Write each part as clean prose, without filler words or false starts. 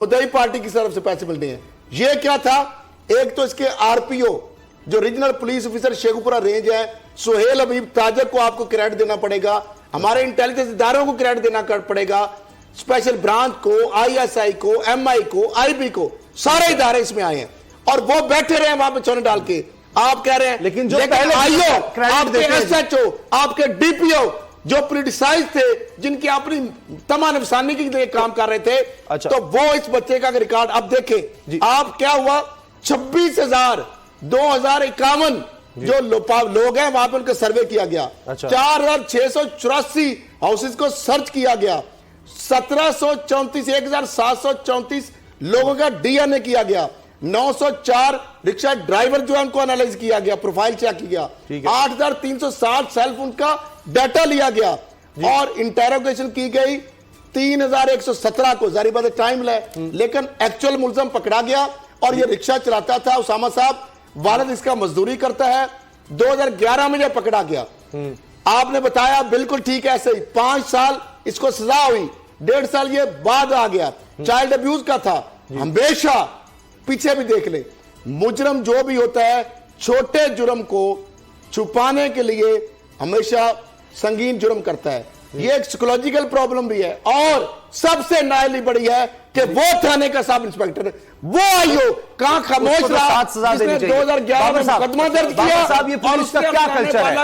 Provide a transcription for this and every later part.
खुदाई पार्टी की तरफ से पैसे मिलते हैं। ये क्या था, एक तो इसके आरपीओ जो regional police officer Sheikhupura range है, सुहेल हबीब ताजर को आपको क्रेडिट देना पड़ेगा, हमारे इंटेलिजेंस इदारों को क्रेडिट देना पड़ेगा, स्पेशल ब्रांच को, आईएसआई को, एमआई को, आईबी को, सारे इदारे इसमें आए हैं और वो बैठे रहे वहां पे चौने डाल के। आप कह रहे हैं लेकिन जो पहले आईओ, आपके एसएचओ, आपके डीपीओ जो पोलिटिसाइज थे, जिनकी अपनी तमाम नफसानी के लिए काम कर रहे थे, अच्छा। तो वो इस बच्चे का रिकॉर्ड अब देखें। आप क्या हुआ, 26,2051 जो लोग हैं वहां पर उनका सर्वे किया गया। अच्छा। 4,684 हाउसेज को सर्च किया गया, 1,734 लोगों का डीएनए किया गया, 904 रिक्शा ड्राइवर जो है उनको एनालाइज किया गया, प्रोफाइल चेक किया, 8,360 सेल्फ उनका डाटा लिया गया और इंटेरोगेशन की गई 3,117 को। जारी बात है टाइम ले, लेकिन एक्चुअल मुलजम पकड़ा गया और ये रिक्शा चलाता था उसामा साहब, वालिद इसका मजदूरी करता है। 2011 में जब पकड़ा गया, आपने बताया बिल्कुल ठीक है, ऐसे ही 5 साल इसको सजा हुई, 1.5 साल ये बाद आ गया, चाइल्ड अब्यूज का था। हमेशा पीछे भी देख ले, मुजरम जो भी होता है छोटे जुर्म को छुपाने के लिए हमेशा संगीन जुर्म करता है। ये एक साइकोलॉजिकल प्रॉब्लम भी है और सबसे नायली बड़ी है कि वो थाने का सब इंस्पेक्टर, वो आईओ कहां खामोश रहा, जिसने 2011 में मुकदमा दर्ज किया। साहब ये पुलिस का क्या कल्चर है,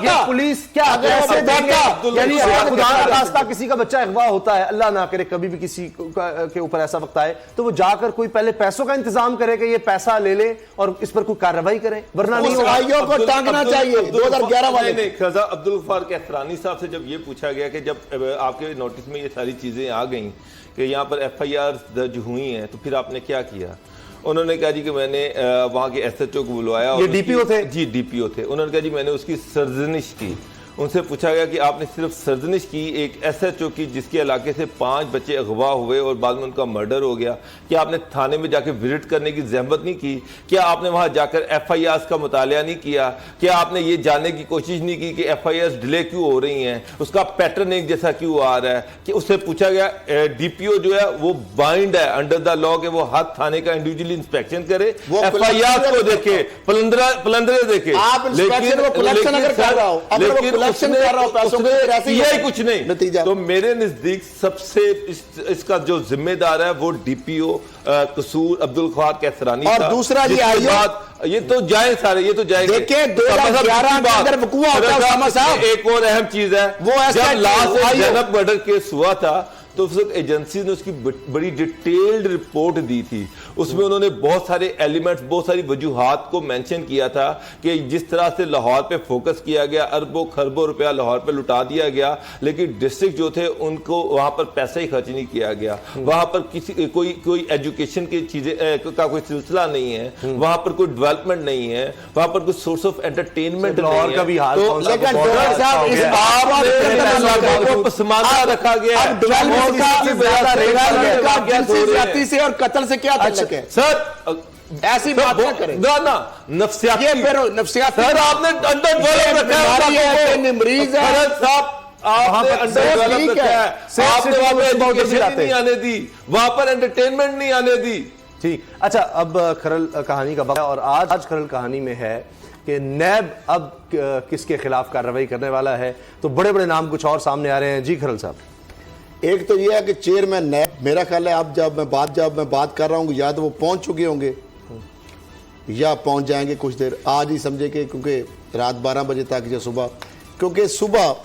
ये पुलिस क्या कैसे देगा? यानी खुदा ना खास्ता किसी का बच्चा अगवा होता है, अल्लाह ना करे कभी भी किसी के ऊपर ऐसा वक्त आए, तो वो जाकर कोई पहले पैसों का इंतजाम करे कि ये पैसा ले ले और इस पर कोई कार्रवाई करें, वरना नहीं होगा। आईओ को टांगना चाहिए 2011 वाले ने। खजा अब्दुल गफ्फार कहरानी साहब से जब ये पूछा गया कि जब आपके नोटिस में ये सारी चीजें आ गई कि यहाँ पर एफआईआर दर्ज हुई हैं, तो फिर आपने क्या किया? उन्होंने कहा जी कि मैंने वहाँ के एसएचओ को बुलवाया। ये डीपीओ थे? जी डीपीओ थे। उन्होंने कहा जी मैंने उसकी सर्जनिश की। उनसे पूछा गया कि आपने सिर्फ सर्जनिश की एक एसएचओ की जिसके इलाके से 5 बच्चे अगवा हुए और बाद में उनका मर्डर हो गया, क्या आपने थाने में जाकर विजिट करने की जहमत नहीं की? क्या आपने वहां जाकर एफआईआर का मुतालिया नहीं किया? क्या आपने ये जानने की कोशिश नहीं की कि एफआईआर डिले क्यों हो रही हैं, उसका पैटर्न एक जैसा क्यों आ रहा है? कि उससे पूछा गया डीपीओ जो है वो बाइंड है अंडर द लॉ के वो हर थाने का इंडिविजुअली इंस्पेक्शन करे, एफआईआर को देखे, पलंदरे देखे, लेकिन यही कुछ नहीं नतीजा। तो मेरे नजदीक सबसे इसका जो जिम्मेदार है वो डीपीओ कसूर अब्दुल गफ्फार कहरानी और दूसरा ये तो जाए सारे, ये तो जाएंगे। देखिए 2011 के अंदर वकूआ होता है उसामा साहब। एक और अहम चीज है, वो जब लास्ट जैनब मर्डर केस हुआ था तो उस वक्त एजेंसी ने उसकी बड़ी डिटेल्ड रिपोर्ट दी थी। उसमें उन्होंने बहुत सारे एलिमेंट्स, बहुत सारी वजूहात को मेंशन किया था कि जिस तरह से लाहौर पे फोकस किया गया, अरबों खरबों रुपया लाहौर पे लुटा दिया गया, लेकिन डिस्ट्रिक्ट जो थे उनको वहां पर पैसा ही खर्च नहीं किया गया। वहां पर किसी कोई एजुकेशन की चीजें का कोई सिलसिला नहीं है, वहां पर कोई डेवलपमेंट नहीं है, वहां पर कोई सोर्स ऑफ एंटरटेनमेंट नहीं है। तो पसमानदा रखा गया से और कत्ल से क्या ताल्लुक है सर? ऐसी बात ना करें ना नफ्सियाती सर, आपने अंडर मरीज है साहब, नहीं आने दी, वहां पर एंटरटेनमेंट नहीं आने दी। ठीक, अच्छा अब खरल कहानी का वक्त है और आज खरल कहानी में है कि नैब अब किसके खिलाफ कार्रवाई करने वाला है, तो बड़े बड़े नाम कुछ और सामने आ रहे हैं। जी खरल साहब, एक तो यह है कि चेयरमैन नैब, मेरा ख्याल है अब जब मैं बात कर रहा हूँ या तो वो पहुंच चुके होंगे या पहुंच जाएंगे कुछ देर, आज ही समझे कि क्योंकि रात 12 बजे तक या सुबह, क्योंकि सुबह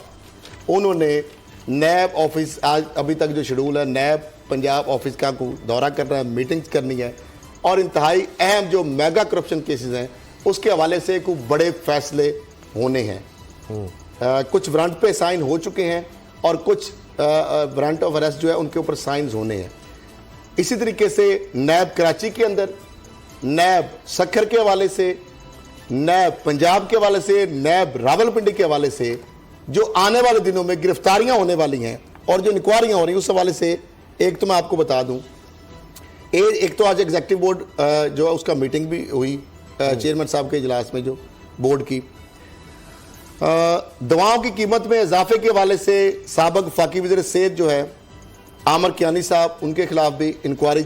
उन्होंने नैब ऑफिस, आज अभी तक जो शेड्यूल है नैब पंजाब ऑफिस का दौरा करना है, मीटिंग्स करनी है और इंतहाई अहम जो मेगा करप्शन केसेस हैं उसके हवाले से कुछ बड़े फैसले होने हैं। कुछ वारंट पे साइन हो चुके हैं और कुछ वारंट ऑफ अरेस्ट जो है उनके ऊपर साइंस होने हैं। इसी तरीके से नैब कराची के अंदर, नैब सखर के हवाले से, नैब पंजाब के हवाले से, नैब रावलपिंडी के हवाले से जो आने वाले दिनों में गिरफ्तारियां होने वाली हैं और जो इंक्वायरियां हो रही हैं उस हवाले से एक तो मैं आपको बता दूं, एक तो आज एग्जीक्यूटिव बोर्ड जो है उसका मीटिंग भी हुई चेयरमैन साहब के इजलास में जो बोर्ड की, दवाओं की कीमत में इजाफे के हवाले से साबिक वफाकी वज़ीर सेहत जो है आमर कियानी साहब, उनके खिलाफ भी इंक्वायरी